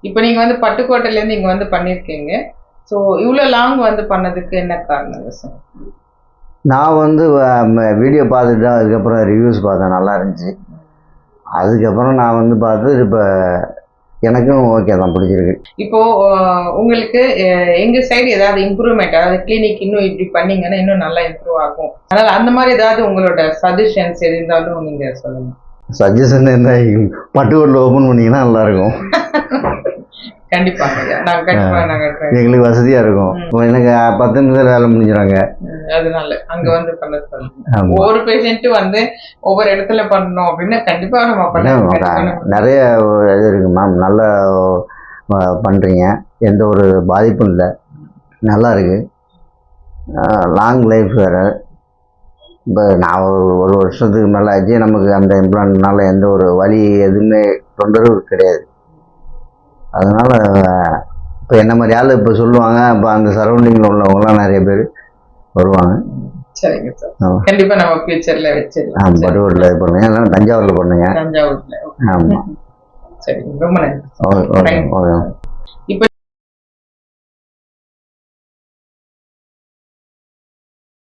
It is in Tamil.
இப்போ நீங்க வந்து பட்டுக்கோட்டையில இருந்து இங்க வந்து பண்ணிருக்கீங்க. ஸோ இவ்வளவு லாங் வந்து பண்ணதுக்கு என்ன காரணம் சார்? நான் வந்து வீடியோ பார்த்துட்டு அதுக்கப்புறம் ரிவ்யூஸ் பார்த்தேன், நல்லா இருந்துச்சு. அதுக்கப்புறம் நான் வந்து பார்த்து இப்போ எனக்கும் ஓகே தான், பிடிச்சிருக்கு. இப்போ உங்களுக்கு எங்க சைடு ஏதாவது இம்ப்ரூவ்மெண்ட், அதாவது கிளினிக் இன்னும் இப்படி பண்ணீங்கன்னா இன்னும் நல்லா இம்ப்ரூவ் ஆகும், அதனால அந்த மாதிரி ஏதாவது உங்களோட சஜஷன்ஸ் எது இருந்தாலும் நீங்க சொல்லுங்க. சஜஷன் என்ன, பட்டுக்கோட்டில் ஓப்பன் பண்ணிங்கன்னா நல்லாயிருக்கும். கண்டிப்பாங்க, எங்களுக்கு வசதியாக இருக்கும். இப்போ எனக்கு 10 நிமிஷம் வேலை முடிஞ்சிடாங்க. அதனால அங்க வந்து பண்ண சொல்லுங்க. ஒவ்வொரு பேஷண்ட்டும் வந்து ஒவ்வொரு இடத்துல பண்ணணும் அப்படின்னா கண்டிப்பா நம்ம பண்ண நிறைய இது இருக்கு மேம். நல்லா பண்ணுறீங்க, எந்த ஒரு பாதிப்பும் இல்லை, நல்லா இருக்கு. லாங் லைஃப் வேறு. இப்போ நான் ஒரு வருஷத்துக்கு மேலே ஆச்சு, நமக்கு அந்த இம்ப்ளான்ட்னால எந்த ஒரு வலி எதுவுமே தொந்தரவு கிடையாது. அதனால் இப்போ என்ன மாதிரி ஆள் இப்போ சொல்லுவாங்க, இப்போ அந்த சரௌண்டிங்கில் உள்ளவங்களாம் நிறைய பேர் வருவாங்க. சரிங்க சார், கண்டிப்பாக நம்ம ஃபியூச்சரில் வச்சிடலாம். பட்டுக்கோட்டில் இது பண்ணுங்க, இல்லைன்னா தஞ்சாவூரில் பண்ணுங்க. தஞ்சாவூரில். ஆமாம். சரி, ரொம்ப நன்றி. Okay okay.